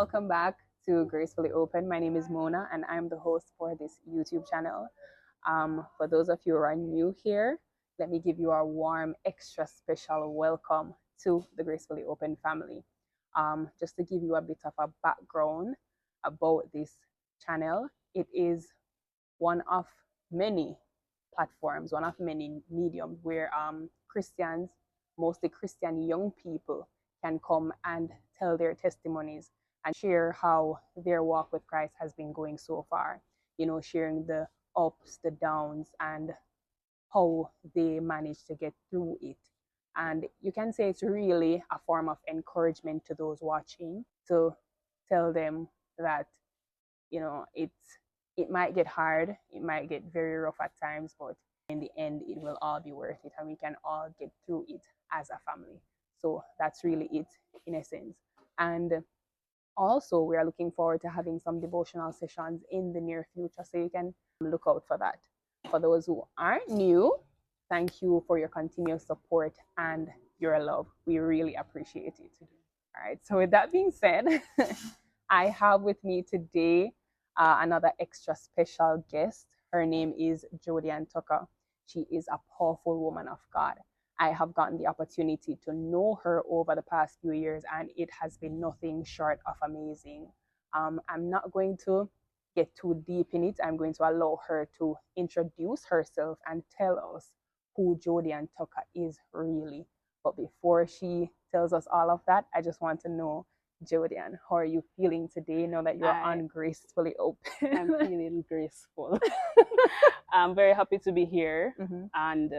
welcome back to Gracefully Open. My name is Mona and I'm the host for this YouTube channel. For those of you who are new here, let me give you a warm, extra special welcome to the Gracefully Open family. Just to give you a bit of a background about this channel, it is one of many platforms, one of many mediums where Christians, mostly Christian young people, can come and tell their testimonies and share how their walk with Christ has been going so far. You know, sharing the ups, the downs, and how they managed to get through it. And you can say it's really a form of encouragement to those watching to tell them that, you know, it might get hard, it might get very rough at times, but in the end, it will all be worth it, and we can all get through it as a family. So that's really it in essence. And also, we are looking forward to having some devotional sessions in the near future, so you can look out for that. For those who aren't new, thank you for your continuous support and your love. We really appreciate it. All right, so with that being said, I have with me today another extra special guest. Her name is Jodianne Tucker. She is a powerful woman of God. I have gotten the opportunity to know her over the past few years, and it has been nothing short of amazing. I'm not going to get too deep in it. I'm going to allow her to introduce herself and tell us who Jodianne Tucker is really. But before she tells us all of that, I just want to know, Jodianne, how are you feeling today now that you're on Gracefully Open? I'm feeling graceful. I'm very happy to be here. And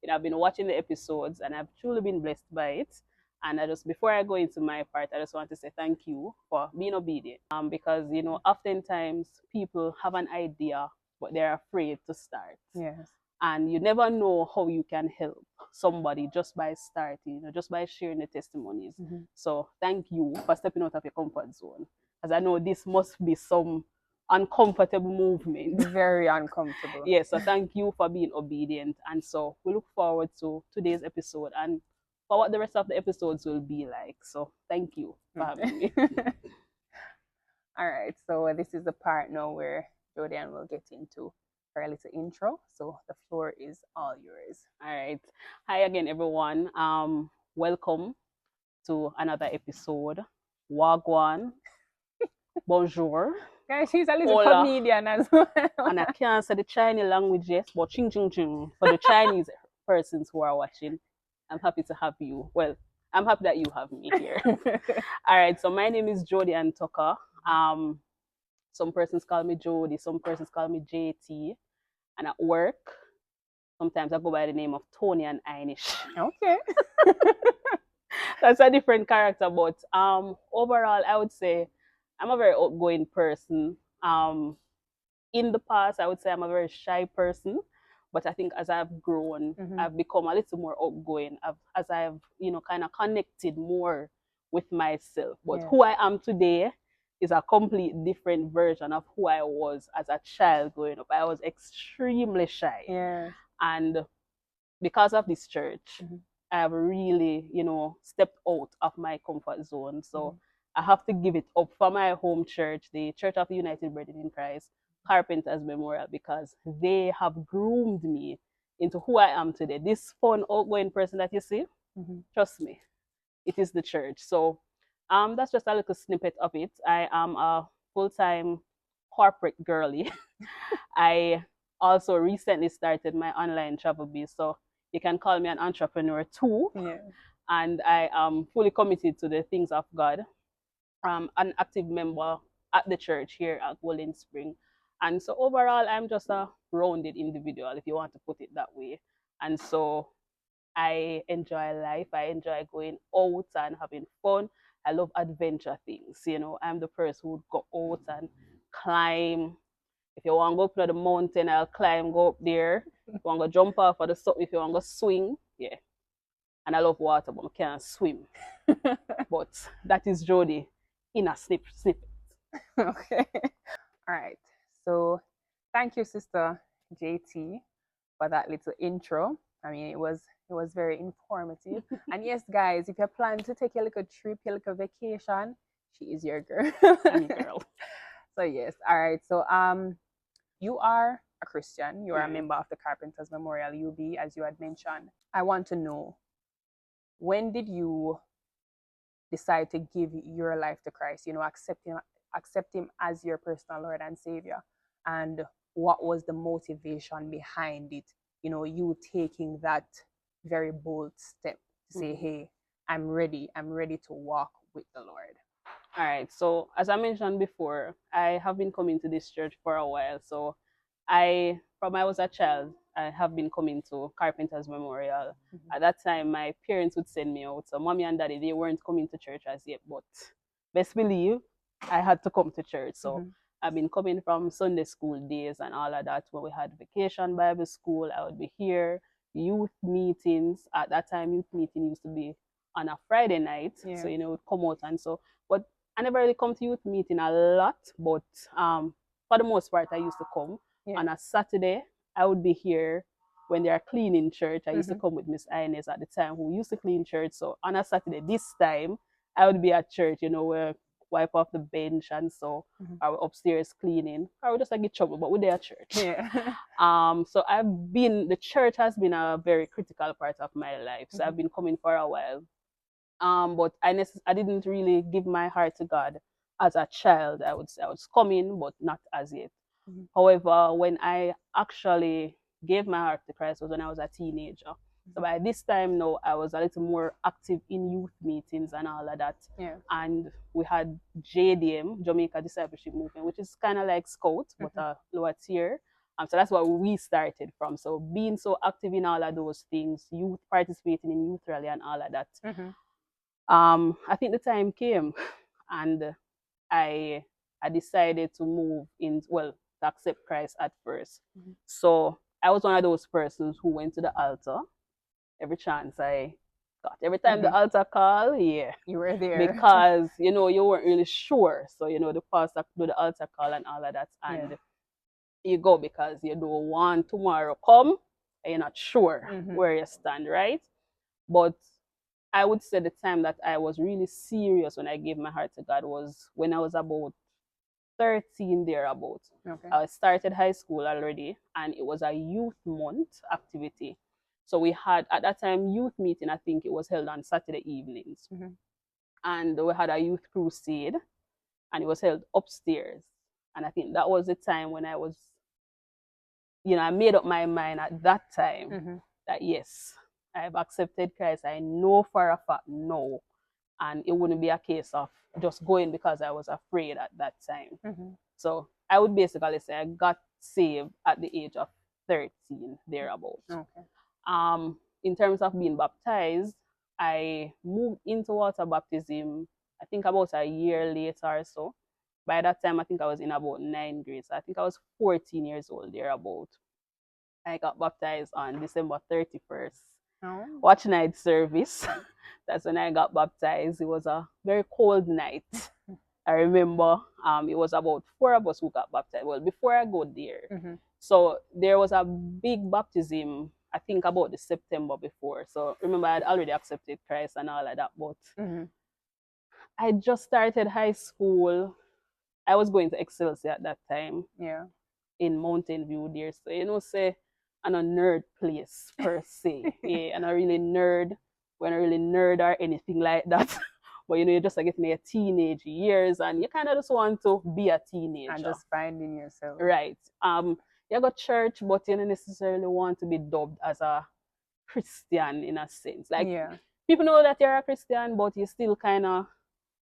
I've been watching the episodes and I've truly been blessed by it. And before I go into my part, I just want to say thank you for being obedient. Because, you know, oftentimes people have an idea, but they're afraid to start. Yes. And you never know how you can help somebody just by starting, you know, just by sharing the testimonies. So thank you for stepping out of your comfort zone, as I know this must be some uncomfortable movement. Very uncomfortable. Yes, so thank you for being obedient. And so we look forward to today's episode and for what the rest of the episodes will be like. So thank you for having me. All right, so this is the part now where Jodianne will get into her little intro. So the floor is all yours. All right. Hi again, everyone. Welcome to another episode. Wagwan. Bonjour. Guys, she's a little comedian as well. And I can't say the Chinese language yet, but ching ching ching. For the Chinese persons who are watching, I'm happy to have you. Well, I'm happy that you have me here. All right, so my name is Jodianne Tucker. Some persons call me Jody, some persons call me JT. And at work, sometimes I go by the name of Tony and Einish. Okay. That's a different character, but overall, I would say I'm a very outgoing person. In the past, I would say I'm a very shy person, but I think as I've grown, I've become a little more outgoing. As I've, you know, kind of connected more with myself. But who I am today is a complete different version of who I was as a child growing up. I was extremely shy. Yeah. And because of this church, I have really, you know, stepped out of my comfort zone. So I have to give it up for my home church, the Church of the United Brethren in Christ, Carpenters Memorial, because they have groomed me into who I am today. This fun, outgoing person that you see, trust me, it is the church. So that's just a little snippet of it. I am a full-time corporate girly. I also recently started my online travel biz, so you can call me an entrepreneur too. Yeah. And I am fully committed to the things of God. An active member at the church here at Golden Spring. And so overall, I'm just a rounded individual, if you want to put it that way. And so I enjoy life. I enjoy going out and having fun. I love adventure things. You know, I'm the person who would go out and climb. If you want to go up to the mountain, I'll climb, go up there. If you want to jump off of the stuff, if you want to swing, yeah. And I love water, but I can't swim. But that is Jody in a snippet. Okay. All right. So thank you, Sister JT, for that little intro. I mean, it was very informative. And yes, guys, if you plan to take a little trip, a little vacation, She is your girl. I'm your girl. So yes, all right. So you are a Christian. You are a Yeah. member of the Carpenters Memorial UB, as you had mentioned. I want to know, when did you decide to give your life to Christ? You know, accept him as your personal Lord and Savior. And what was the motivation behind it? You know, you taking that very bold step to say, Mm-hmm. hey, I'm ready. I'm ready to walk with the Lord. All right. So as I mentioned before, I have been coming to this church for a while. So from I was a child, I have been coming to Carpenters Memorial. Mm-hmm. At that time, my parents would send me out. So mommy and daddy, they weren't coming to church as yet, but best believe I had to come to church. So Mm-hmm. I've been coming from Sunday school days and all of that. When we had vacation Bible school, I would be here. Youth meetings. At that time, youth meeting used to be on a Friday night. Yeah. So, would come out and so. But I never really come to youth meeting a lot. But for the most part, I used to come. Yeah. On a Saturday, I would be here when they are cleaning church. I used to Mm-hmm. come with Miss Inez at the time, who used to clean church. So on a Saturday, this time, I would be at church, where wipe off the bench and so Mm-hmm. I was upstairs cleaning. I would just like get trouble, but we're there at church. Yeah. So the church has been a very critical part of my life. So Mm-hmm. I've been coming for a while. But I didn't really give my heart to God as a child. I was coming, but not as yet. Mm-hmm. However, when I actually gave my heart to Christ was when I was a teenager. So by this time now, I was a little more active in youth meetings and all of that. Yeah. And we had JDM, Jamaica Discipleship Movement, which is kind of like Scout, but a lower tier. So that's what we started from. So being so active in all of those things, youth participating in youth rally and all of that. Mm-hmm. I think the time came, and I I decided to move in, well, to accept Christ at 1st. Mm-hmm. So I was one of those persons who went to the altar every chance I got. Every time the altar call, yeah. You were there. Because, you weren't really sure. So, the pastor do the altar call and all of that. And you go because you don't want tomorrow come and you're not sure where you stand, right? But I would say the time that I was really serious when I gave my heart to God was when I was about 13 thereabouts. Okay. I started high school already, and it was a youth month activity. So we had, at that time, youth meeting. I think it was held on Saturday evenings. Mm-hmm. And we had a youth crusade, and it was held upstairs. And I think that was the time when I was, I made up my mind at that time that yes, I've accepted Christ. I know for a fact no. And it wouldn't be a case of just going because I was afraid at that time. So I would basically say I got saved at the age of 13, thereabout. Okay. In terms of being baptized, I moved into water baptism, I think about a year later or so. By that time, I think I was in about 9th grade. So I think I was 14 years old, thereabout. I got baptized on December 31st. Oh. Watch night service. That's when I got baptized. It was a very cold night. I remember it was about 4 of us who got baptized. Well, before I go there, so there was a big baptism, I think about the September before. So remember, I had already accepted Christ and all of that, but I just started high school. I was going to Excelsior at that time. Yeah. In Mountain View there. So, say, I'm a nerd place per se. Yeah, I'm not really nerd. We're not really nerd or anything like that. But, you're just like getting your teenage years and you kind of just want to be a teenager. And just finding yourself. Right. You go to church, but you don't necessarily want to be dubbed as a Christian in a sense. Like, people know that you're a Christian, but you still kind of,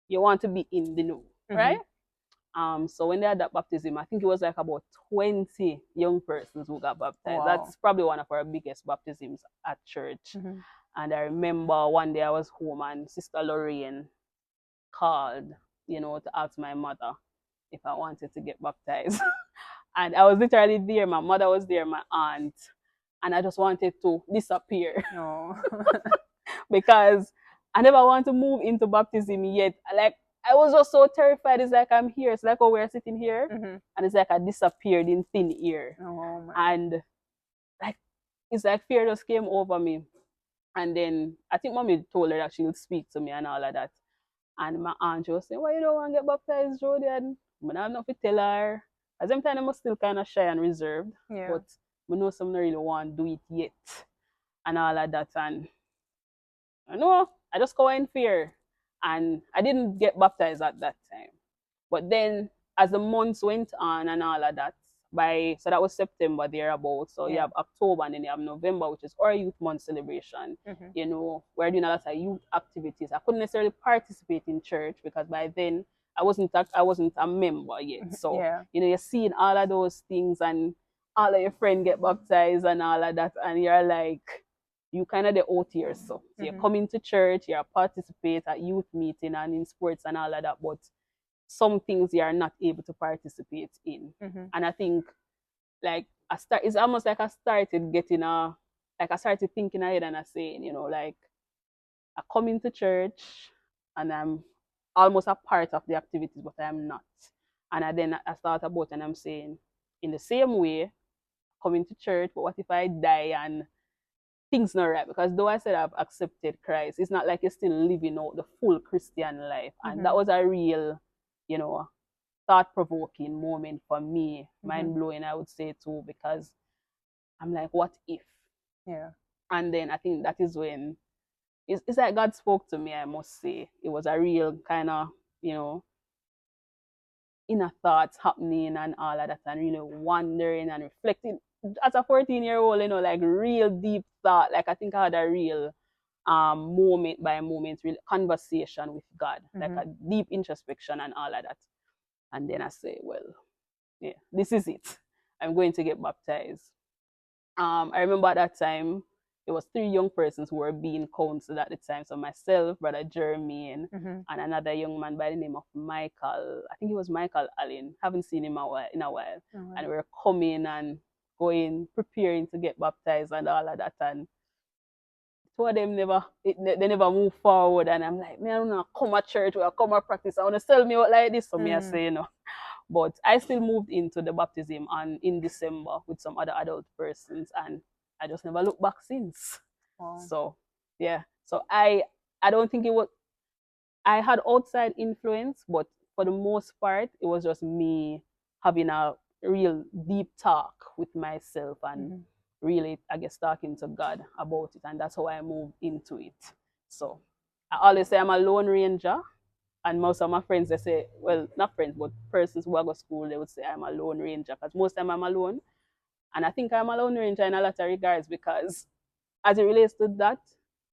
you want to be in the know, right? So when they had that baptism, I think it was like about 20 young persons who got baptized. Wow. That's probably one of our biggest baptisms at church. And I remember one day I was home and Sister Lorraine called, to ask my mother if I wanted to get baptized. And I was literally there. My mother was there, my aunt. And I just wanted to disappear. Oh. Because I never want to move into baptism yet. Like, I was just so terrified. It's like I'm here. It's like, oh, we're sitting here. And it's like I disappeared in thin air. Oh, my. And like, it's like fear just came over me. And then I think mommy told her that she would speak to me and all of that. And my aunt was saying, why you don't want to get baptized, Jody? And I don't have nothing to tell her. At the same time, I was still kind of shy and reserved. Yeah. But I know some don't really want to do it yet. And all of that. And I know, I just go in fear. And I didn't get baptized at that time. But then as the months went on and all of that, so that was September thereabout. So you Yeah. have October and then you have November, which is our youth month celebration. You know, we're doing a lot of youth activities. I couldn't necessarily participate in church because by then I wasn't a member yet. So Yeah. you know, you're seeing all of those things and all of your friends get baptized and all of that, and you're like, you kind of the out here. So you're coming to church, you're participate at youth meeting and in sports and all of that, but some things you are not able to participate in. And I think like it's almost like I started getting like I started thinking ahead and I saying, you know, like I come into church and I'm almost a part of the activities, but I'm not. And then I thought about and I'm saying, in the same way, coming to church, but what if I die and things not right? Because though I said I've accepted Christ, it's not like you're still living out the full Christian life. And that was a real, you know, thought-provoking moment for me, mind-blowing, I would say too, because I'm like, what if? Yeah. And then I think that is when it's like God spoke to me, I must say. It was a real kind of, you know, inner thoughts happening and all of that, and really wondering and reflecting. As a 14-year-old, you know, like real deep thought. Like I think I had a real moment by moment real conversation with God, like a deep introspection and all of that. And then I say, well, yeah, this is it. I'm going to get baptized. I remember at that time, it was 3 young persons who were being counseled at the time. So myself, Brother Jermaine, and another young man by the name of Michael. I think he was Michael Allen. Haven't seen him in a while. And we were coming and going, preparing to get baptized and all of that. And two of them they never move forward. And I'm like, man, I don't want to come to church or come to practice. I want to sell me out like this. So me I say, you know. But I still moved into the baptism and in December with some other adult persons, and I just never looked back since. Wow. So yeah. So I don't think it was I had outside influence, but for the most part it was just me having a real deep talk with myself and really I guess talking to God about it, and that's how I moved into it. So I always say I'm a lone ranger. And most of my friends, they say, well, not friends, but persons who go to school, they would say I'm a lone ranger because most of the time I'm alone. And I think I'm a lone ranger in a lot of regards because as it relates to that,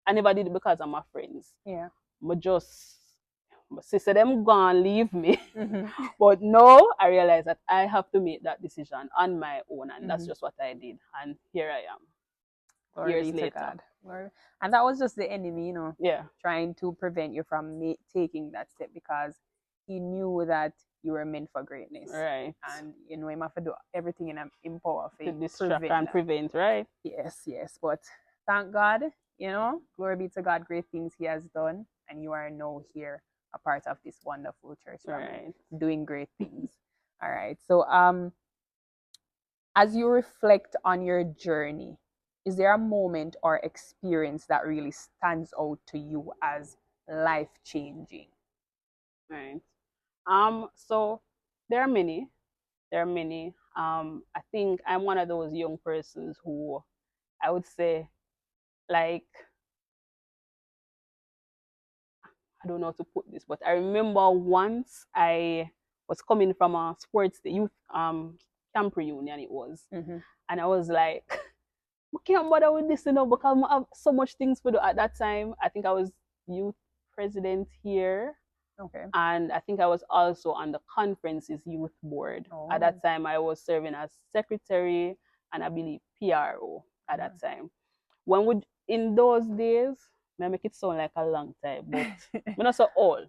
I never did it because of my friends. Yeah. But just, my sister them gone leave me. But now I realize that I have to make that decision on my own. And that's just what I did. And here I am. Glory years be to later. God. Glory. And that was just the enemy, you know, Yeah. trying to prevent you from taking that step because he knew that you were meant for greatness. Right. And you know, him have to do everything in power to distract and prevent, right? Yes, yes. But thank God, you know, glory be to God, great things he has done. And you are now here, a part of this wonderful church family, Right. doing great things. All right. So as you reflect on your journey, is there a moment or experience that really stands out to you as life changing? Right. So there are many. There are many. I think I'm one of those young persons who I would say, like, I don't know how to put this, but I remember once I was coming from a sports youth camp reunion it was. And I was like, I can't bother with this, you know, because I have so much things to do at that time. I think I was youth president here. Okay. And I think I was also on the conference's youth board. At that time, I was serving as secretary and I believe PRO at that time. In those days, I make it sound like a long time, but I'm not so old.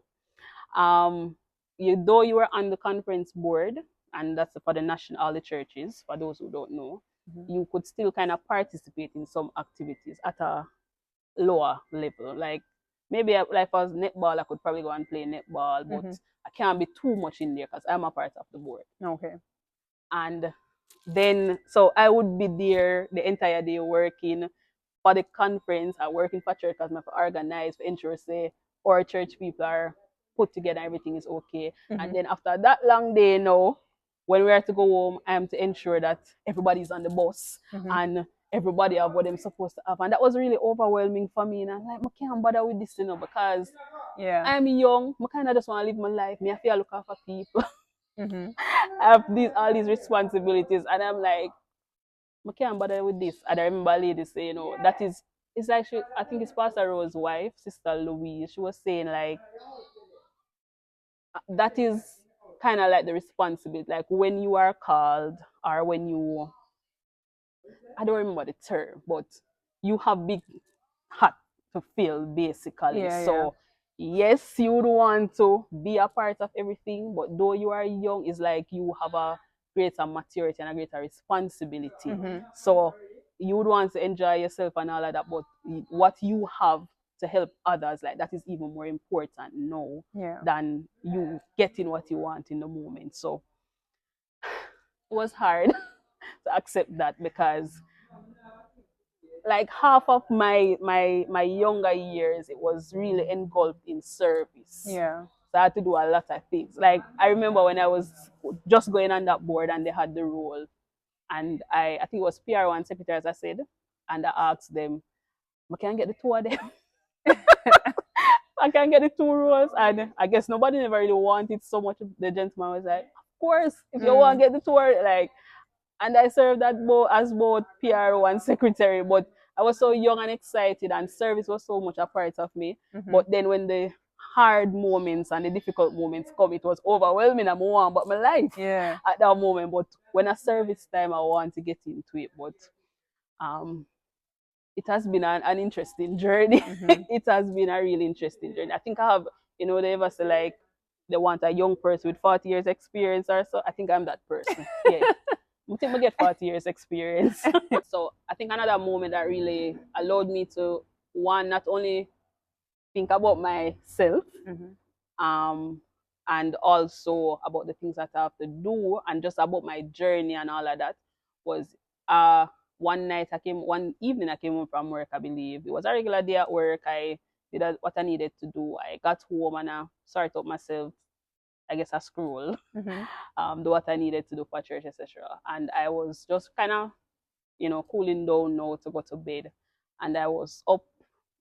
Though you were on the conference board, and that's for the national, all the churches, for those who don't know, you could still kind of participate in some activities at a lower level. Like maybe like if I was netball, I could probably go and play netball, but I can't be too much in there because I'm a part of the board. Okay. And then, so I would be there the entire day working for the conference, working for church because I organize for ensure say our church people are put together, everything is okay. And then after that long day now, when we are to go home, I am to ensure that everybody's on the bus and everybody have what they're supposed to have. And that was really overwhelming for me. And I'm like, I can't bother with this, because I'm young. I kind of just want to live my life. Me, I feel look after people. I have all these responsibilities, and I'm like, I can't bother with this. And I remember a lady say, that is, it's actually, I think it's Pastor Rose's wife, Sister Louise. She was saying like, that is kind of like the responsibility. Like when you are called, or when you, I don't remember the term, but you have big hat to fill basically. So yes, you would want to be a part of everything, but though you are young, it's like you have a greater maturity and a greater responsibility. So you would want to enjoy yourself and all of that, but what you have to help others, like that is even more important now than you getting what you want in the moment. So it was hard to accept that, because like half of my younger years, it was really engulfed in service. So I had to do a lot of things. Like I remember when I was just going on that board and they had the role, and I think it was PR1 secretary, as I said, and I asked them, I can get the two of them. I can get the two roles, and I guess nobody never really wanted so much. The gentleman was like, of course, if you want to get the two, like, and I served as both PRO and secretary, but I was so young and excited, and service was so much a part of me. But then when the hard moments and the difficult moments come, it was overwhelming. I'm on but my life at that moment. But when a service time, I want to get into it. But it has been an interesting journey. It has been a really interesting journey. I think I have, they ever say like they want a young person with 40 years experience or so. I think I'm that person. Yeah. I think I get 40 years experience. So I think another moment that really allowed me to, one, not only think about myself, and also about the things that I have to do, and just about my journey and all of that, was one evening I came home from work, I believe. It was a regular day at work. I did what I needed to do. I got home and I sorted out myself, I guess, a scroll, do what I needed to do for church, etc. And I was just kind of, cooling down now to go to bed. And I was up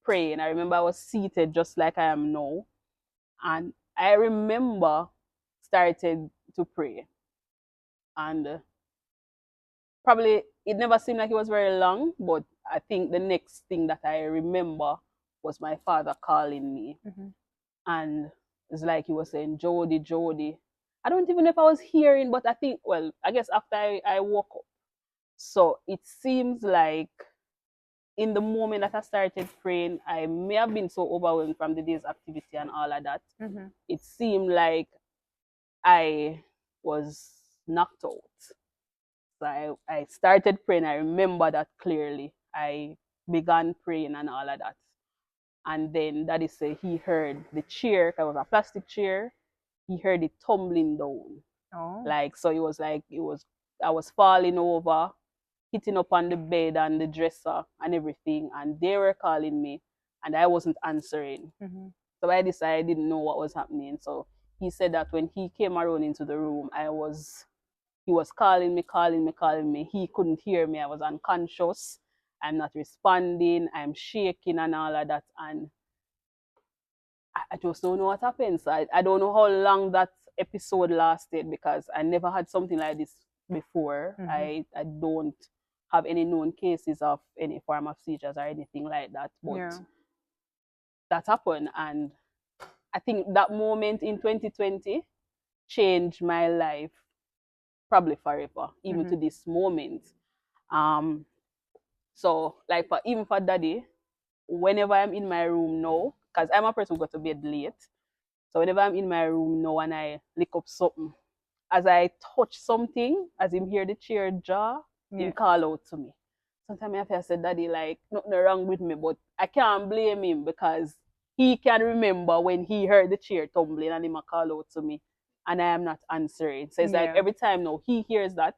praying. I remember I was seated just like I am now. And I remember started to pray. And probably it never seemed like it was very long, but I think the next thing that I remember was my father calling me. And it's like he was saying, Jody, Jody. I don't even know if I was hearing, but I think, well, I guess after I woke up. So it seems like in the moment that I started praying, I may have been so overwhelmed from the day's activity and all of that. It seemed like I was knocked out. So I started praying. I remember that clearly. I began praying and all of that. And then Daddy said he heard the chair, because it was a plastic chair, he heard it tumbling down. Like, so it was like, I was falling over, hitting up on the bed and the dresser and everything. And they were calling me and I wasn't answering. So I decided I didn't know what was happening. So he said that when he came around into the room, he was calling me. He couldn't hear me. I was unconscious. I'm not responding. I'm shaking and all of that. And I just don't know what happened. So I don't know how long that episode lasted, because I never had something like this before. I don't have any known cases of any form of seizures or anything like that. But that happened. And I think that moment in 2020 changed my life probably forever, even to this moment. So like even for Daddy, whenever I'm in my room now, because I'm a person who go to bed late, so whenever I'm in my room now and I lick up something, as I touch something, as him hear the chair jar, he call out to me. Sometimes I feel say, Daddy, like nothing wrong with me, but I can't blame him, because he can remember when he heard the chair tumbling and him call out to me, and I am not answering. So it's like every time now he hears that,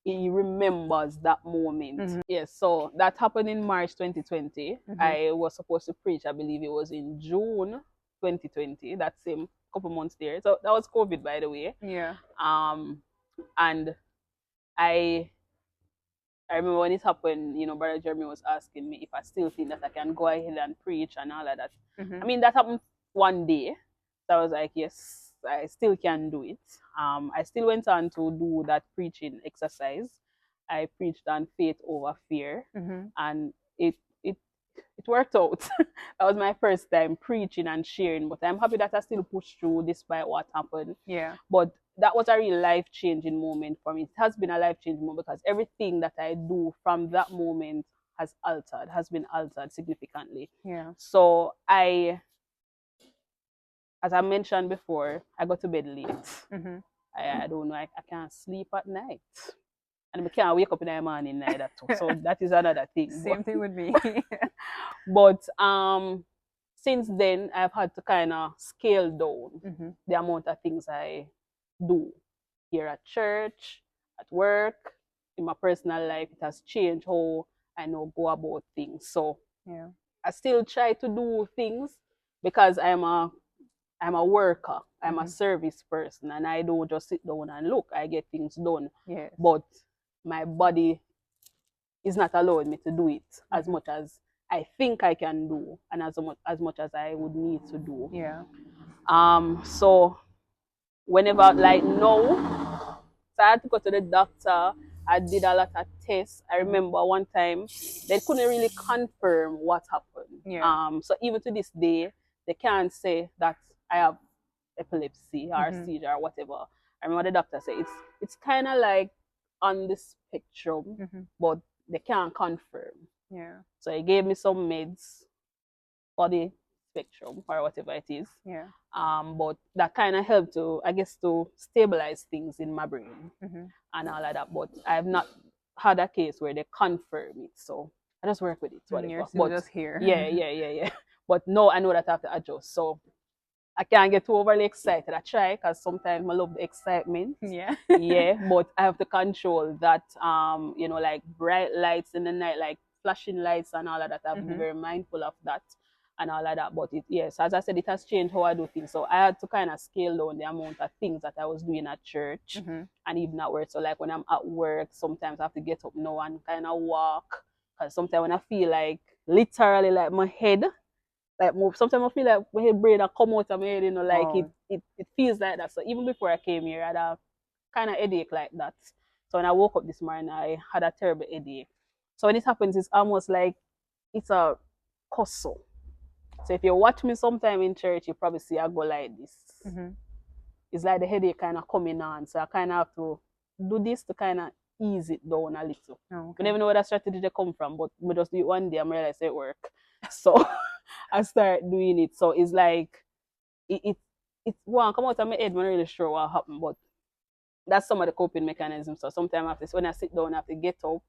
he remembers that moment. Yes, so that happened in March 2020. I was supposed to preach, I believe it was in June 2020, that same couple months there. So that was COVID, by the way. Yeah. And I I remember when it happened, Brother Jeremy was asking me if I still think that I can go ahead and preach and all of that. Mm-hmm. I mean, that happened one day. So I was like, yes, I still can do it. I still went on to do that preaching exercise. I preached on faith over fear, Mm-hmm. and it it worked out. That was my first time preaching and sharing, but I'm happy that I still pushed through despite what happened. Yeah. But that was a real life-changing moment for me. It has been a life-changing moment because everything that I do from that moment has been altered significantly. Yeah. So as I mentioned before, I go to bed late. Mm-hmm. I don't know, I can't sleep at night. And I can't wake up in the morning neither too. So that is another thing. Same thing with me. But since then I've had to kind of scale down Mm-hmm. the amount of things I do here at church, at work, in my personal life. It has changed how I know go about things. So Yeah. I still try to do things because I'm a worker. I'm a Mm-hmm. service person, and I don't just sit down and look. I get things done. Yes. But my body is not allowing me to do it as Mm-hmm. much as I think I can do, and as much as I would need to do. Yeah. So whenever, like now, so I had to go to the doctor. I did a lot of tests. I remember one time they couldn't really confirm what happened. Yeah. So even to this day, they can't say that I have epilepsy or Mm-hmm. seizure or whatever. I remember the doctor said it's kind of like on the spectrum, Mm-hmm. but they can't confirm. Yeah. So he gave me some meds for the spectrum or whatever it is. Yeah. But that kind of helped to, I guess, to stabilize things in my brain Mm-hmm. and all of that. But I've not had a case where they confirm it, so I just work with it, You're whatever. still But just here. yeah. But no, I know that I have to adjust. So I can't get too overly excited. I try because sometimes I love the excitement. Yeah. Yeah, but I have to control that. Like bright lights in the night, like flashing lights and all of that. I have to be Mm-hmm. very mindful of that and all of that. But yes, as I said, it has changed how I do things. So I had to kind of scale down the amount of things that I was doing at church Mm-hmm. and even at work. So like when I'm at work, sometimes I have to get up now and kind of walk. Because sometimes when I feel like literally like my head like move. Sometimes I feel like my head brain a come out of my head, like it, Wow. it feels like that. So even before I came here, I had a kind of headache like that. So when I woke up this morning, I had a terrible headache. So when it happens, it's almost like it's a hustle. So if you watch me sometime in church, you probably see I go like this. Mm-hmm. It's like the headache kind of coming on. So I kind of have to do this to kind of ease it down a little. Oh, I okay. never know where that strategy they come from, but we just do it one day and realize it work. So I start doing it. So it's like it won't come out of my head. I'm not really sure what happened, but that's some of the coping mechanisms. So sometimes after when I sit down, I have to get up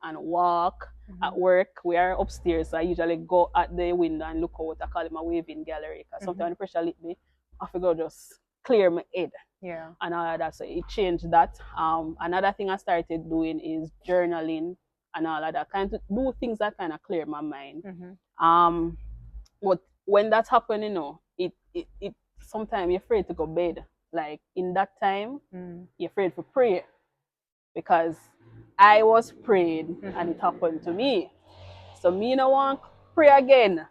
and walk. Mm-hmm. At work, we are upstairs, so I usually go at the window and look out. I call it my waving gallery because sometimes when the pressure hit me, I have to go just clear my head. Yeah. And all of that. So it changed that. Another thing I started doing is journaling and all of that. Kind of do things that kind of clear my mind. Mm-hmm. But when that happened, it sometimes you're afraid to go bed. Like in that time, you're afraid to pray because I was praying and it happened to me. So me no want pray again.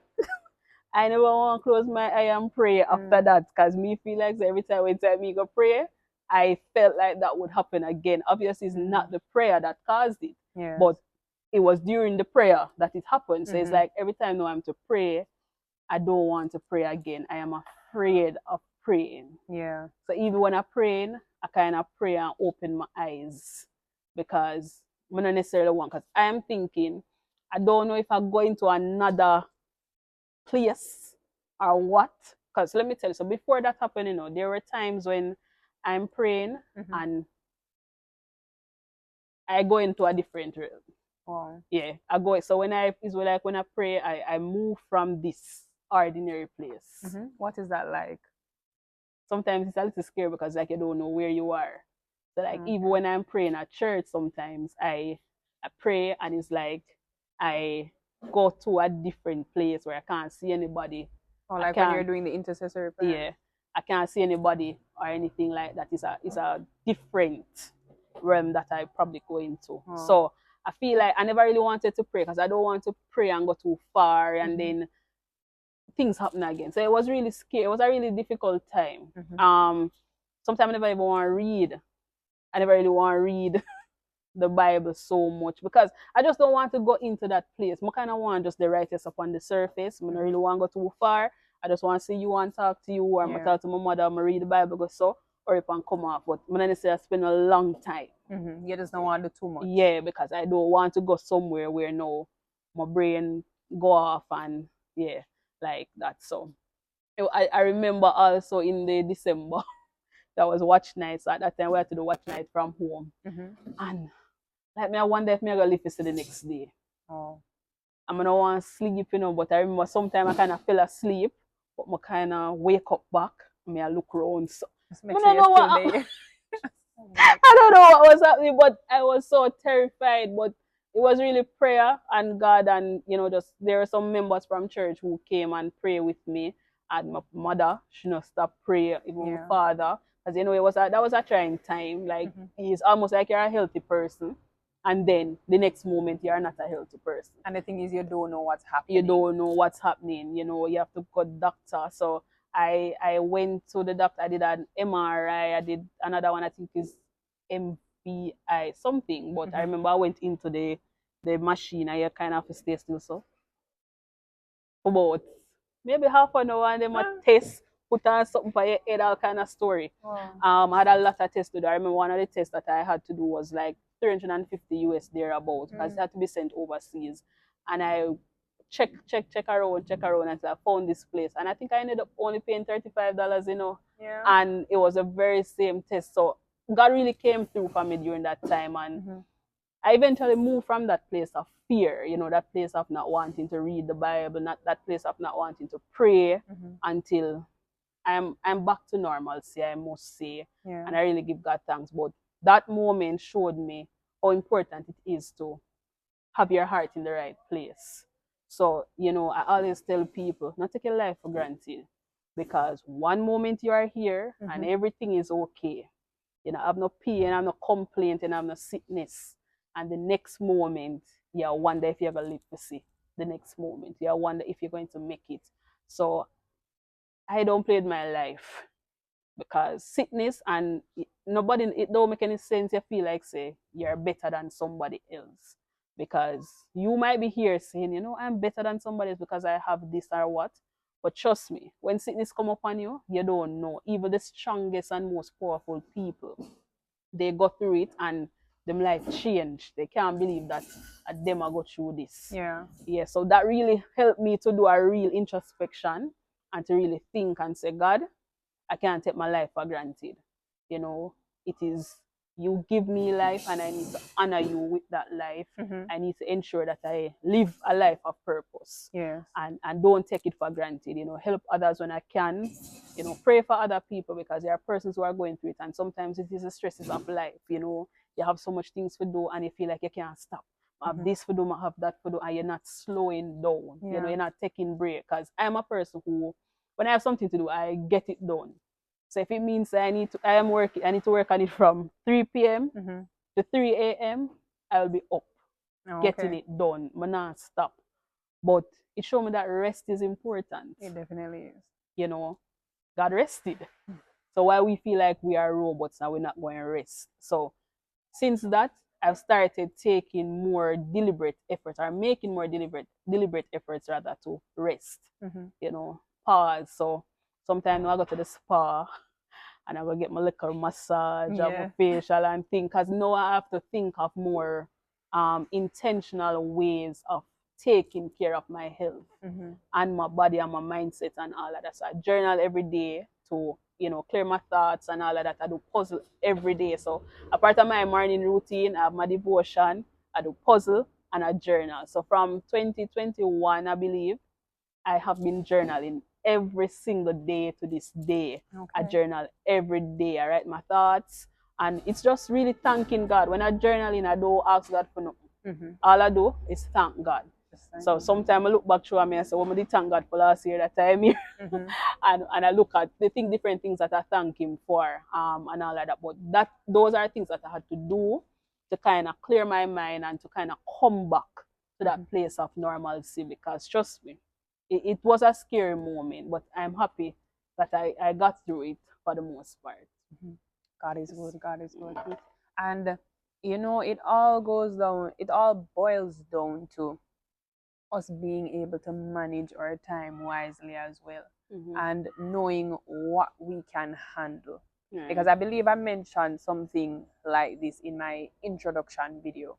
I never want to close my eye and pray after that because me feel like every time when time me go pray, I felt like that would happen again. Obviously, it's not the prayer that caused it, Yes. but it was during the prayer that it happened. So it's Mhm. like every time now I'm to pray, I don't want to pray again. I am afraid of praying. Yeah. So even when I'm praying, I kind of pray and open my eyes because I don't necessarily want. Because I am thinking, I don't know if I go into another place or what. Because let me tell you, so before that happened, there were times when I'm praying and I go into a different realm. Wow. Yeah, I go. So when I pray, I move from this ordinary place. What is that like? Sometimes it's a little scary because like you don't know where you are. So like even when I'm praying at church, sometimes I pray and it's like I go to a different place where I can't see anybody. Or I like when can't you're doing the intercessory prayer? yeah. I can't see anybody or anything like that. It's a different realm that I probably go into. Oh. So I feel like I never really wanted to pray because I don't want to pray and go too far and then things happen again. So it was really scary. It was a really difficult time. Sometimes I never even want to read. I never really want to read the Bible so much because I just don't want to go into that place. I kind of want just the writers up on the surface. I don't really want to go too far. I just want to see you and talk to you, or I'm talk to my mother, I'm read the Bible, go so, or if I come off. But I'm not necessarily spend a long time. You just don't want to do too much. Yeah, because I don't want to go somewhere where no my brain go off and yeah, like that. So I remember also in the December that was watch night. So at that time we had to do watch night from home. And like me, I wonder if me I gonna live to the next day. Oh. I'm gonna want to sleep, but I remember sometimes I kind of fell asleep, but I kind of wake up back. I look around. So I don't know what I don't know what was happening, but I was so terrified. But it was really prayer and God, and just there were some members from church who came and pray with me. And my mother, she not stop prayer, even my father, because it was that was a trying time. Like it's almost like you're a healthy person, and then the next moment you're not a healthy person. And the thing is, you don't know what's happening. You don't know what's happening. You have to go to the doctor. So I went to the doctor. I did an MRI. I did another one. I think is MPI something. But I remember I went into the machine. I kind of have to stay still so for about maybe half an hour, and then my test, put on something for your head, all kind of story. Wow. I had a lot of tests to do. I remember one of the tests that I had to do was like 350 US thereabouts because it had to be sent overseas. And I check around, until I found this place. And I think I ended up only paying $35, Yeah. And it was a very same test. So God really came through for me during that time. And I eventually moved from that place of fear, that place of not wanting to read the Bible, not that place of not wanting to pray until I'm back to normalcy, I must say. Yeah. And I really give God thanks. But that moment showed me how important it is to have your heart in the right place. So, I always tell people, not take your life for granted. Because one moment you are here and everything is okay. I have no pain, I have no complaint, and I have no sickness. And the next moment, you wonder if you're going to live to see the next moment. You wonder if you're going to make it. So I don't play with my life because sickness and it don't make any sense. You feel like say you're better than somebody else because you might be here saying, I'm better than somebody else because I have this or what. But trust me, when sickness come upon you, you don't know. Even the strongest and most powerful people, they go through it and them life changed. They can't believe that them are go through this. Yeah. So that really helped me to do a real introspection and to really think and say, God, I can't take my life for granted. It is you give me life and I need to honor you with that life. I need to ensure that I live a life of purpose. Yes. And don't take it for granted. Help others when I can. Pray for other people because there are persons who are going through it. And sometimes it is the stresses of life. You have so much things to do and you feel like you can't stop. I have this to do, I have that to do, and you're not slowing down. You're not taking break. Because I'm a person who, when I have something to do, I get it done. So if it means I need to work on it from 3 p.m. to 3 a.m., I will be up, getting it done. I'm not stop. But it showed me that rest is important. It definitely is. God rested. So why we feel like we are robots and we're not going to rest. So since that, I've started taking more deliberate efforts or making more deliberate efforts rather to rest. Pause. So sometimes I go to the spa and I will get my little massage, my facial and think, because now I have to think of more intentional ways of taking care of my health and my body and my mindset and all of that. So I journal every day to clear my thoughts and all of that. I do puzzle every day. So a part of my morning routine, I have my devotion, I do puzzle and I journal. So from 2021, I believe, I have been journaling every single day to this day. I journal every day. I write my thoughts. And it's just really thanking God. When I journaling, I don't ask God for nothing. All I do is thank God. So sometimes I look back through and I say, well, I did thank God for last year that time here. And I look at the different things that I thank him for, and all of that. But those are things that I had to do to kind of clear my mind and to kind of come back to that place of normalcy, because trust me, it was a scary moment, but I'm happy that I got through it for the most part. God is good. God is good. And it all goes down. It all boils down to us being able to manage our time wisely as well, and knowing what we can handle. Because I believe I mentioned something like this in my introduction video.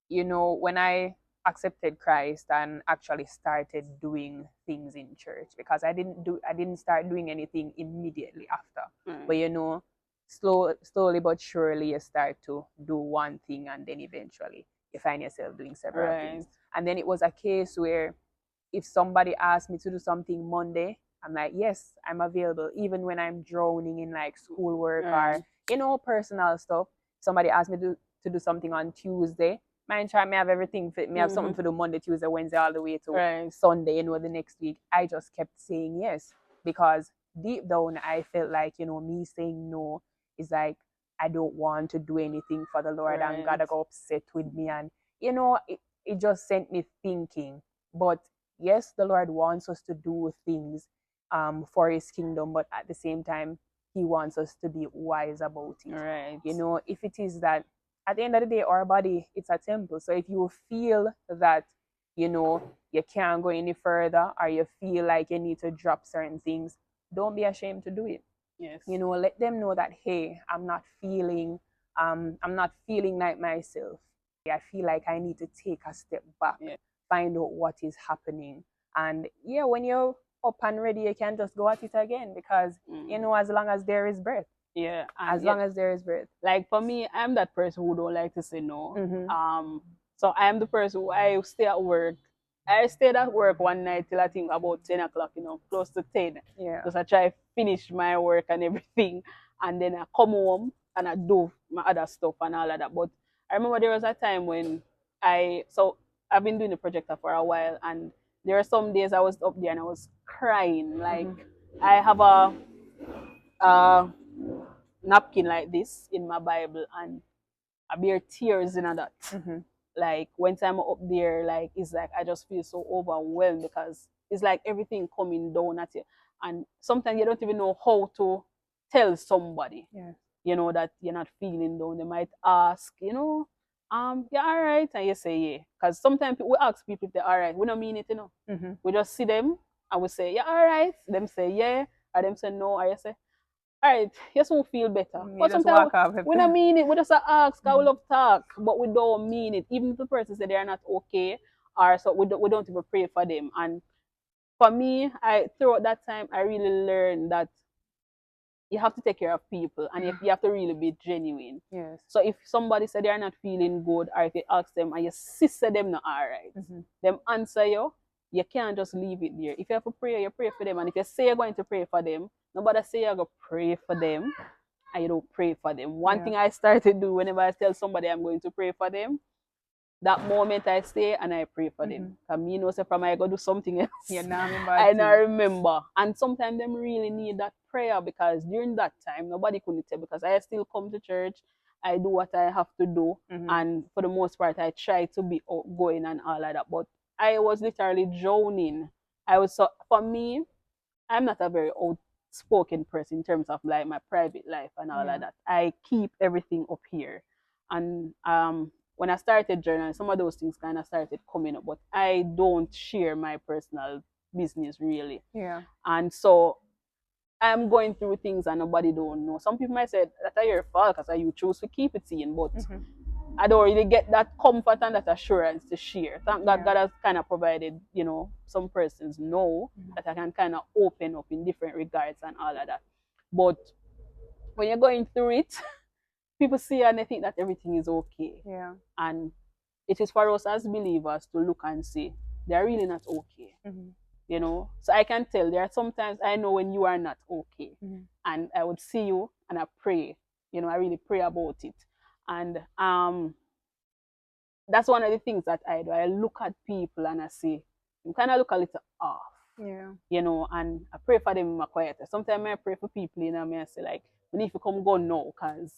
When I accepted Christ and actually started doing things in church, because I didn't start doing anything immediately after. But slowly but surely you start to do one thing, and then eventually you find yourself doing several things. And then it was a case where if somebody asked me to do something Monday, I'm like, yes, I'm available. Even when I'm drowning in like schoolwork or personal stuff. Somebody asked me to do something on Tuesday. Mind try me have everything fit. Me have something for the Monday, Tuesday, Wednesday, all the way to Sunday, the next week. I just kept saying yes, because deep down I felt like, me saying no is like I don't want to do anything for the Lord, and God got upset with me, and it just sent me thinking. But yes, the Lord wants us to do things for his kingdom, but at the same time he wants us to be wise about it. If it is that at the end of the day, our body, it's a temple. So if you feel that you can't go any further, or you feel like you need to drop certain things, don't be ashamed to do it. Let them know that, hey, I'm not feeling like myself. I feel like I need to take a step back, find out what is happening. And when you're up and ready, you can just go at it again, because as long as there is breath. As long as there is breath. Like for me, I'm that person who don't like to say no. So I am the person who I stay at work. I stayed at work one night till I think about 10 o'clock, close to 10. Because I try to finish my work and everything. And then I come home and I do my other stuff and all of that. But I remember there was a time when I've been doing the projector for a while, and there are some days I was up there and I was crying. Like I have a napkin like this in my Bible, and I bear tears in that. Like when I'm up there, like it's like I just feel so overwhelmed, because it's like everything coming down at you, and sometimes you don't even know how to tell somebody, that you're not feeling down. They might ask, you're all right, and you say yeah, because sometimes we ask people if they're all right. We don't mean it, We just see them and we say, yeah, all right. Them say yeah, or them say no, or you say, all right, you soon feel better. But sometimes we don't mean it. We just ask, we love talk, but we don't mean it. Even if the person say they are not okay, or so we don't even pray for them. And for me, throughout that time, I really learned that you have to take care of people, and you have to really be genuine. So if somebody said they are not feeling good, or if you ask them and you say them not all right, them answer you can't just leave it there. If you have to pray, you pray for them. And if you say you're going to pray for them, nobody say you're going to pray for them and you don't pray for them. One thing I started to do whenever I tell somebody I'm going to pray for them, that moment I stay and I pray for them. Because me know from I go do something else. I not remember. And sometimes them really need that prayer, because during that time nobody couldn't tell, because I still come to church. I do what I have to do. And for the most part I try to be outgoing and all of that. But I was literally drowning. For me, I'm not a very outspoken person in terms of like my private life and all of that. I keep everything up here. And when I started journaling, some of those things kind of started coming up, but I don't share my personal business really. And so I'm going through things and nobody don't know. Some people might say that's your fault because you choose to keep it in, but I don't really get that comfort and that assurance to share. Thank God God has kind of provided, some persons know that I can kind of open up in different regards and all of that. But when you're going through it, people see and they think that everything is okay. And it is for us as believers to look and say, they're really not okay. So I can tell there are sometimes I know when you are not okay. And I would see you and I pray. I really pray about it. And that's one of the things that I do. I look at people and I say, you kind of look a little off. Yeah. You know, and I pray for them in my quiet. Sometimes I pray for people, you know, I say like, we need to come go now, cause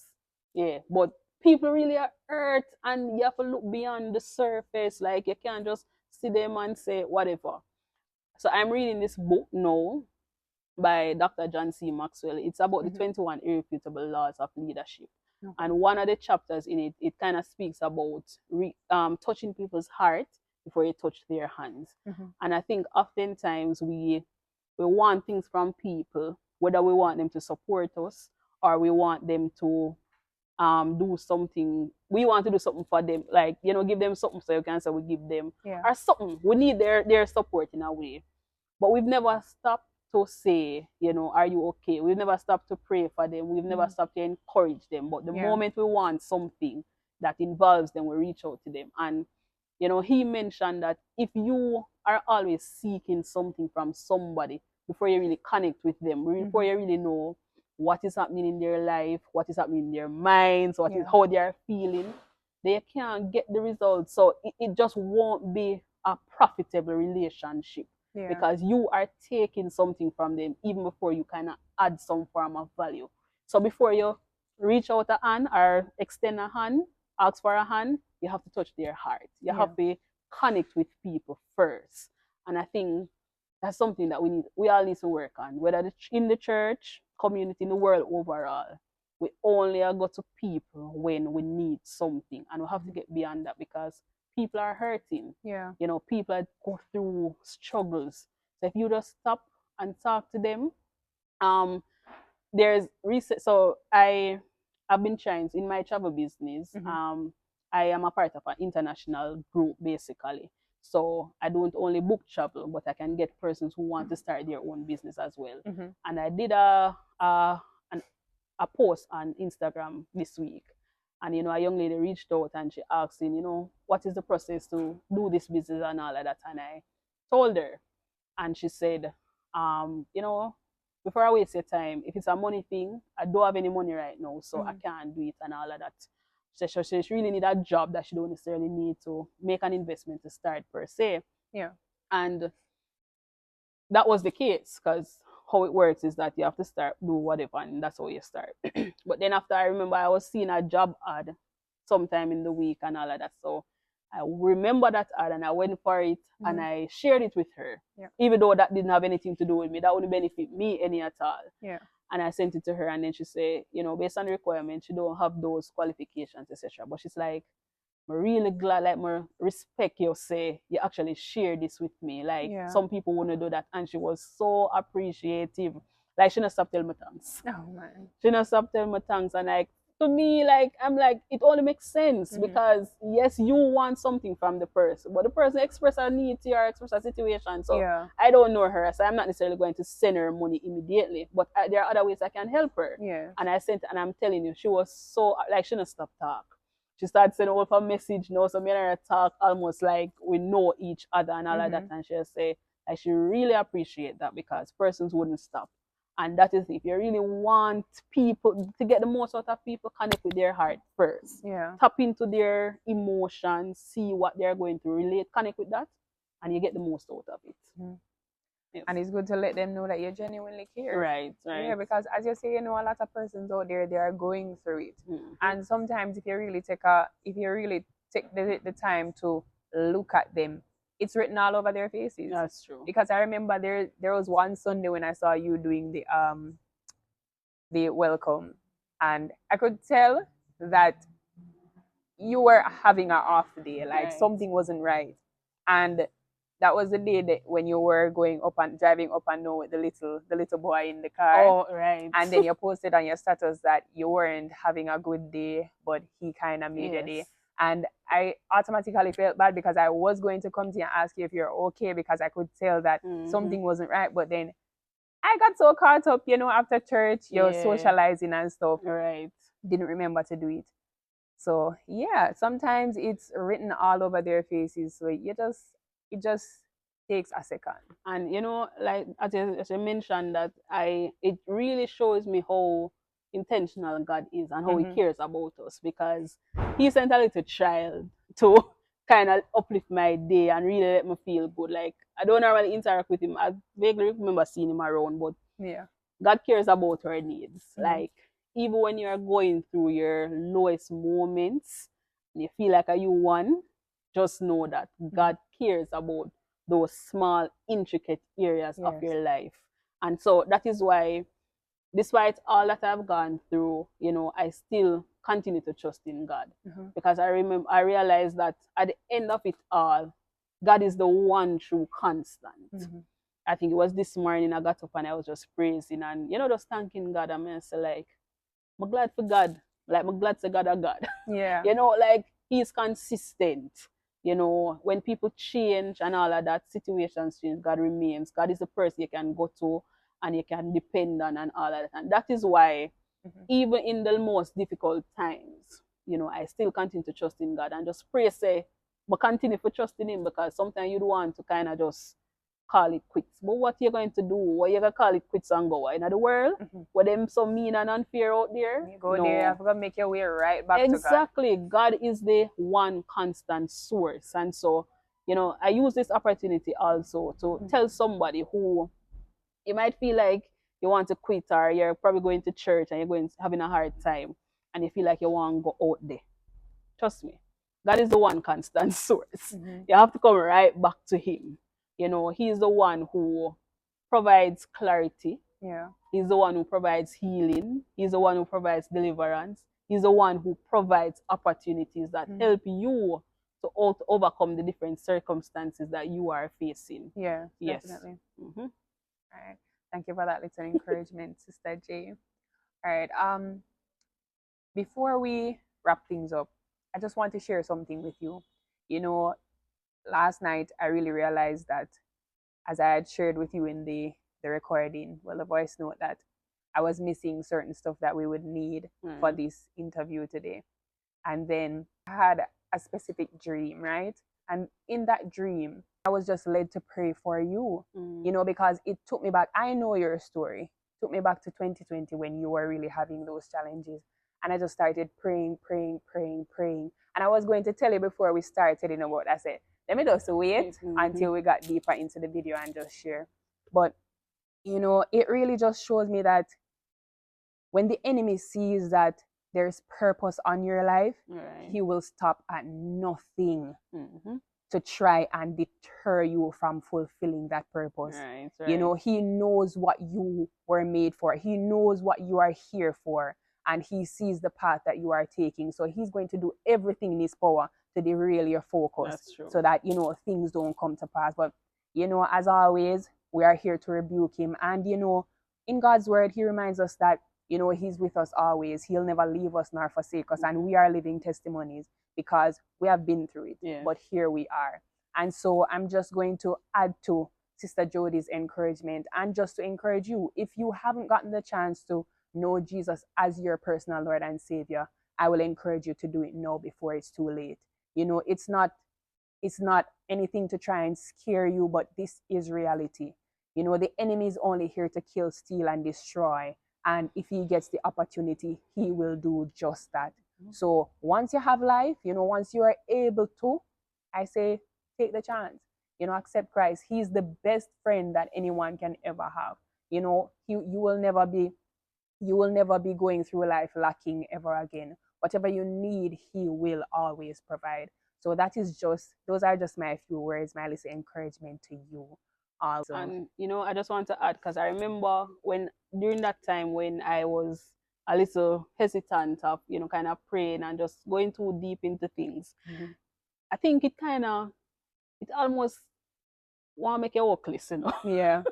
yeah, but people really are hurt, and you have to look beyond the surface. Like you can't just see them and say whatever. So I'm reading this book now by Dr. John C. Maxwell. It's about the 21 irrefutable laws of leadership. Okay. And one of the chapters in it, it kind of speaks about touching people's heart before you touch their hands. And I think oftentimes we want things from people, whether we want them to support us or we want them to do something. We want to do something for them, like, you know, give them something, so you can say we give them or something. We need their support in a way. But we've never stopped to say, you know, are you okay? We've never stopped to pray for them. We've never stopped to encourage them. But the moment we want something that involves them, we reach out to them. And, you know, he mentioned that if you are always seeking something from somebody before you really connect with them, before you really know what is happening in their life, what is happening in their minds, what is how they are feeling, they can't get the results. So it just won't be a profitable relationship. Because you are taking something from them even before you kind of add some form of value. So before you reach out a hand or extend a hand, ask for a hand, you have to touch their heart. You have to connect with people first. And I think that's something that we all need to work on, whether in the church, community, in the world overall. We only go to people when we need something, and we have to get beyond that because people are hurting. Yeah. You know, people are go through struggles. So if you just stop and talk to them, there's research. So I've been trying in my travel business. I am a part of an international group basically. So I don't only book travel, but I can get persons who want to start their own business as well. And I did a post on Instagram this week. And, you know, a young lady reached out and she asked, you know, what is the process to do this business and all of that. And I told her, and she said, you know, before I waste your time, if it's a money thing, I don't have any money right now, so I can't do it and all of that. She really need a job that she don't necessarily need to make an investment to start per se. Yeah. And that was the case because how it works is that you have to start do whatever, and that's how you start. But then after, I remember I was seeing a job ad sometime in the week and all of that, so I remember that ad and I went for it and I shared it with her, even though that didn't have anything to do with me. That wouldn't benefit me any at all. And I sent it to her, and then she said, you know, based on the requirements, she don't have those qualifications, etc. But she's like, I'm really glad, like, I respect you say you actually share this with me. Like, some people wouldn't do that. And she was so appreciative. Like, she not stop telling me thanks. Oh, man. She not stop telling me thanks. And, like, to me, like, I'm like, it only makes sense because, yes, you want something from the person, but the person express a need to you or express a situation. So, I don't know her, so I'm not necessarily going to send her money immediately, but there are other ways I can help her. And I sent, and I'm telling you, she was so, like, she not stop talk. She started sending all her message, you know, so me and her talk almost like we know each other and all of that. And she'll say, like, she really appreciate that because persons wouldn't stop. And that is, if you really want people to get the most out of people, connect with their heart first. Tap into their emotions, see what they're going to relate, connect with that, and you get the most out of it. Yes. And it's good to let them know that you genuinely care. Right. Yeah, because as you say, you know, a lot of persons out there, they are going through it. And sometimes if you really take the time to look at them, it's written all over their faces. That's true. Because I remember there was one Sunday when I saw you doing the welcome, and I could tell that you were having an off day, like something wasn't right. And that was the day that when you were driving up and down with the little boy in the car. Oh, right. And then you posted on your status that you weren't having a good day, but he kind of made a day. And I automatically felt bad because I was going to come to you and ask you if you're okay, because I could tell that something wasn't right. But then I got so caught up, you know, after church, you're socializing and stuff. Right. Didn't remember to do it. So yeah, sometimes it's written all over their faces. So it just takes a second. And you know, like as you mentioned, that it really shows me how intentional God is and how He cares about us, because He sent a little child to kind of uplift my day and really let me feel good. Like I don't normally interact with him. I vaguely remember seeing him around, but Yeah. God cares about our needs. Mm-hmm. Like even when you're going through your lowest moments and you feel like you won, just know that God cares about those small, intricate areas of Yes. your life. And so that is why, despite all that I've gone through, I still continue to trust in God. Because I realized that at the end of it all, God is the one true constant. I think it was this morning I got up and I was just praising and, just thanking God. And I say, like, I'm glad for God. Like, I'm glad to God a God. Yeah. Like, He's consistent. When people change and all of that, situations change, God remains. God is the person you can go to and you can depend on and all of that. And that is why, even in the most difficult times, I still continue to trust in God and just pray, say, but continue to trust in Him, because sometimes you want to kind of just call it quits. But what you're going to do? What you gonna call it quits and go in the world? Where them so mean and unfair out there? You go there, you have to make your way right back to God. Exactly. God is the one constant source. And so, I use this opportunity also to tell somebody who you might feel like you want to quit, or you're probably going to church and you're having a hard time and you feel like you want to go out there. Trust me, God is the one constant source. You have to come right back to Him. He's the one who provides clarity. Yeah. He's the one who provides healing. He's the one who provides deliverance. He's the one who provides opportunities that help you to overcome the different circumstances that you are facing. Yeah, yes. Definitely. All right. Thank you for that little encouragement, Sister J. All right. Before we wrap things up, I just want to share something with you. Last night I really realized that, as I had shared with you in the recording, the voice note, that I was missing certain stuff that we would need for this interview today. And then I had a specific dream, right? And in that dream, I was just led to pray for you, because it took me back. I know your story. It took me back to 2020 when you were really having those challenges. And I just started praying. And I was going to tell you before we started, about that. I said, let me just wait until we got deeper into the video and just share. But, it really just shows me that when the enemy sees that there's purpose on your life, he will stop at nothing to try and deter you from fulfilling that purpose. He knows what you were made for. He knows what you are here for. And he sees the path that you are taking. So he's going to do everything in his power to derail your focus, so that, things don't come to pass. But, as always, we are here to rebuke him. And, in God's word, he reminds us that, he's with us always. He'll never leave us nor forsake us. And we are living testimonies because we have been through it. But here we are. And so I'm just going to add to Sister Jody's encouragement, and just to encourage you, if you haven't gotten the chance to know Jesus as your personal Lord and Savior, I will encourage you to do it now before it's too late. It's not anything to try and scare you, but this is reality. The enemy is only here to kill, steal, and destroy. And if he gets the opportunity, he will do just that. So once you have life, once you are able to, I say, take the chance. Accept Christ. He's the best friend that anyone can ever have. You will never be going through life lacking ever again. Whatever you need, he will always provide. So those are just my few words, my little encouragement to you also. And I just want to add, because I remember during that time when I was a little hesitant of kind of praying and just going too deep into things, I think it almost want to make you hopeless, Yeah.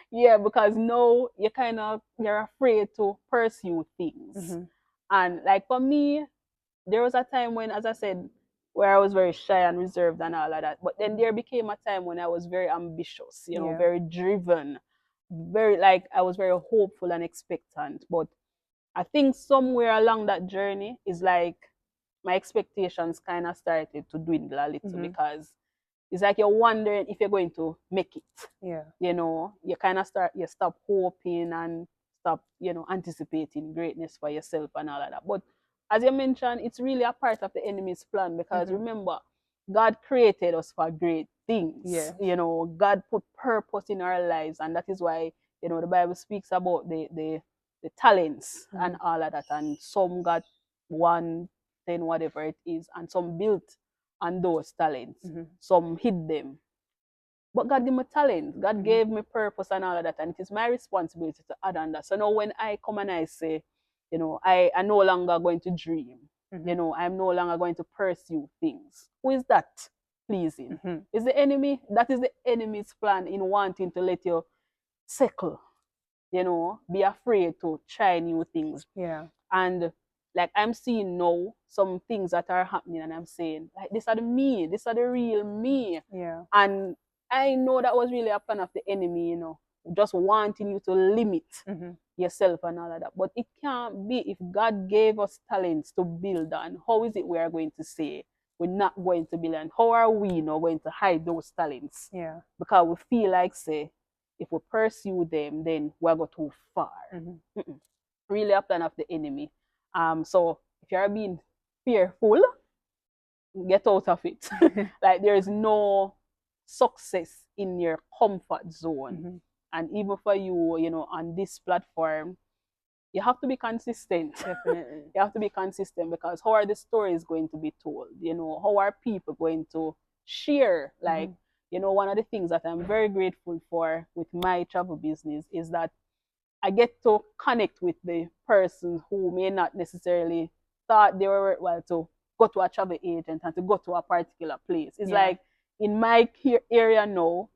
Yeah, because now you're afraid to pursue things. And like for me, there was a time when, as I said, where I was very shy and reserved and all of that. But then there became a time when I was very ambitious, very driven, I was very hopeful and expectant. But I think somewhere along that journey is like my expectations kind of started to dwindle a little, because it's like you're wondering if you're going to make it. Yeah. You kind of you stop hoping and stop, anticipating greatness for yourself and all of that. But as you mentioned, it's really a part of the enemy's plan, because remember, God created us for great things. Yes. God put purpose in our lives, and that is why the Bible speaks about the talents and all of that, and some got one, then whatever it is, and some built on those talents, some hid them. But God gave me talent. God gave me purpose and all of that. And it is my responsibility to add on that. So now when I come and I say, I'm no longer going to dream. I'm no longer going to pursue things. Who is that pleasing? Is the enemy? That is the enemy's plan in wanting to let you settle, be afraid to try new things. Yeah. And like I'm seeing now some things that are happening, and I'm saying, like, this are the me, this are the real me. Yeah. And I know that was really a plan of the enemy, just wanting you to limit yourself and all of that. But it can't be. If God gave us talents to build on, how is it we are going to say we're not going to build on? How are we now going to hide those talents? Yeah. Because we feel like, say, if we pursue them, then we'll go too far. Really a plan of the enemy. So if you're being fearful, get out of it. Like, there's no success in your comfort zone. And even for you, on this platform, you have to be consistent. Definitely. You have to be consistent, because how are the stories going to be told? How are people going to share? Like, one of the things that I'm very grateful for with my travel business is that I get to connect with the person who may not necessarily thought they were well to go to a travel agent and to go to a particular place. It's like in my area now,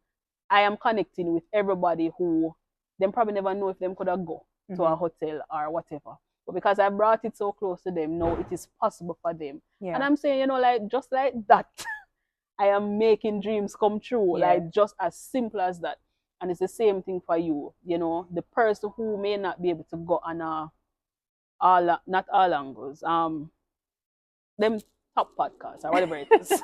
I am connecting with everybody who them probably never know if them could have go to a hotel or whatever. But because I brought it so close to them, now it is possible for them. Yeah. And I'm saying, like, just like that, I am making dreams come true. Like, just as simple as that. And it's the same thing for you. The person who may not be able to go on not all angles, them top podcasts or whatever it is,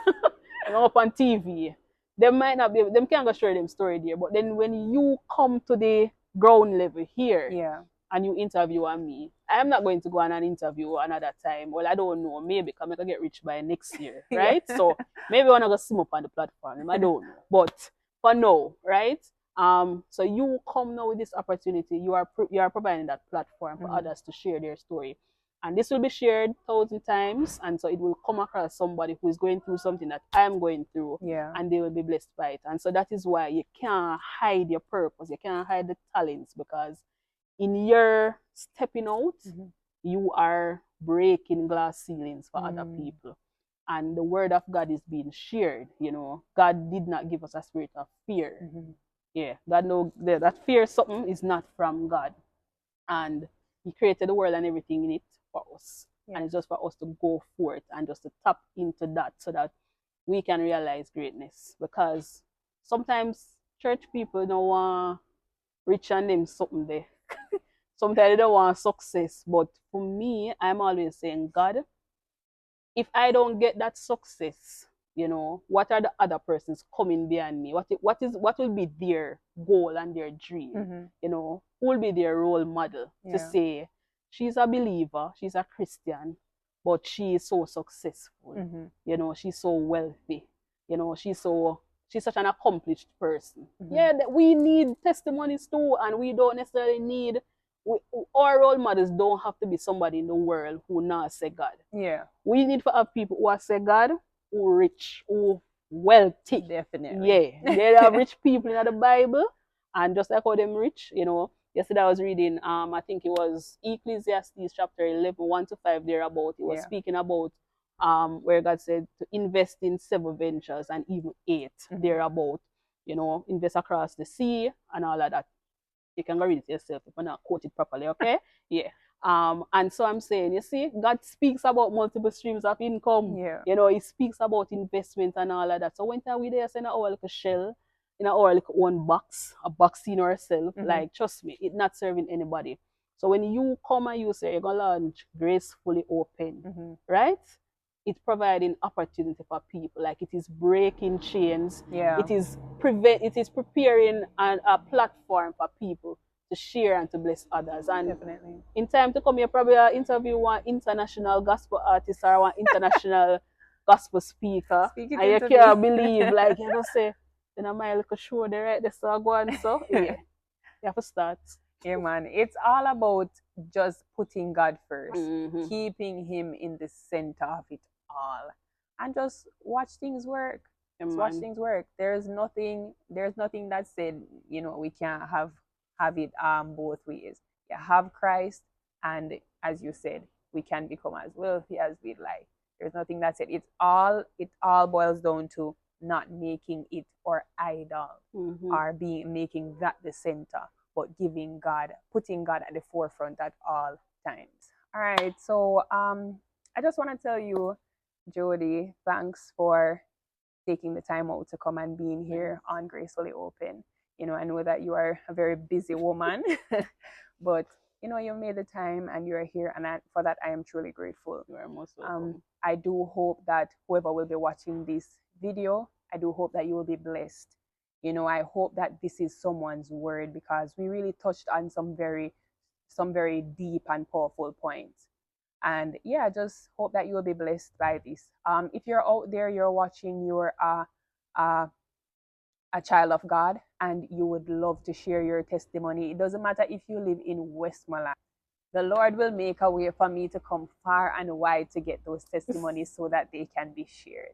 up on TV, they might not be able, them can't go share them story there. But then when you come to the ground level here, and you interview me, I'm not going to go on an interview another time. Well, I don't know. Maybe because I can get rich by next year, right? So maybe I want to go sim up on the platform. I don't know. But for now, right? So you come now with this opportunity. You are providing that platform for others to share their story. And this will be shared 1,000 times. And so it will come across somebody who is going through something that I'm going through. And they will be blessed by it. And so that is why you can't hide your purpose. You can't hide the talents, because in your stepping out, you are breaking glass ceilings for other people. And the word of God is being shared. God did not give us a spirit of fear. God knows that fear something is not from God. And He created the world and everything in it for us. And it's just for us to go forth and just to tap into that, so that we can realize greatness. Because sometimes church people don't want rich and them something there. Sometimes they don't want success. But for me, I'm always saying, God, if I don't get that success, what are the other persons coming behind me? What will be their goal and their dream? Who will be their role model to say, she's a believer, she's a Christian, but she is so successful. She's so wealthy. She's such an accomplished person. We need testimonies too, and we don't necessarily need our role models don't have to be somebody in the world who not say God. We need to have people who are say God, who rich, who wealthy. Definitely. There are rich people in the Bible, and just like how them rich, yesterday I was reading, I think it was Ecclesiastes chapter 11, 1-5 thereabout. It was speaking about where God said to invest in 7 ventures and even 8 thereabout. Invest across the sea and all of that. You can go read it yourself if I not quote it properly, okay? And so I'm saying, you see, God speaks about multiple streams of income. He speaks about investment and all of that. So when we there saying our little shell, in our little one box, a box in ourselves, like, trust me, it's not serving anybody. So when you come and you say you're gonna launch Gracefully Open, right? It's providing opportunity for people. Like, it is breaking chains. It is preparing a platform for people to share and to bless others. And in time to come, you probably interview one international gospel artist or one international gospel speaker, Speak it and you into can't me. believe, like, you know, say, you know, my little show there, right? This so go on, so yeah, you have to start. Yeah, man. It's all about just putting God first, Mm-hmm. keeping Him in the center of it all, and just watch things work. Yeah, Just watch man. things work. There's nothing that said, we can't have it both ways. You have Christ, and as you said, we can become as wealthy as we'd like. There's nothing that said. It all boils down to not making it our idol, Mm-hmm. or making that the center, but putting God at the forefront at all times. All right. So I just want to tell you, Jody, thanks for taking the time out to come and being here on Gracefully Open. I know that you are a very busy woman, but you made the time and you're here, and for that I am truly grateful. You are most welcome. I do hope that whoever will be watching this video, I do hope that you will be blessed. I hope that this is someone's word, because we really touched on some very deep and powerful points. And yeah, just hope that you will be blessed by this. If you're out there, you're watching, you're a child of God, and you would love to share your testimony. It doesn't matter if you live in Westmoreland. The Lord will make a way for me to come far and wide to get those testimonies so that they can be shared.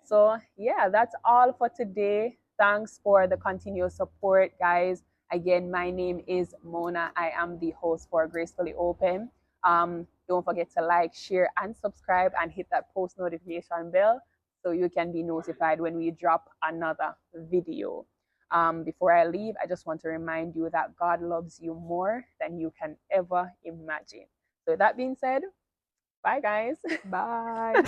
So, yeah, that's all for today. Thanks for the continuous support, guys. Again, my name is Mona. I am the host for Gracefully Open. Don't forget to like, share, and subscribe, and hit that post notification bell so you can be notified when we drop another video. Before I leave, I just want to remind you that God loves you more than you can ever imagine. So, that being said, bye, guys. Bye.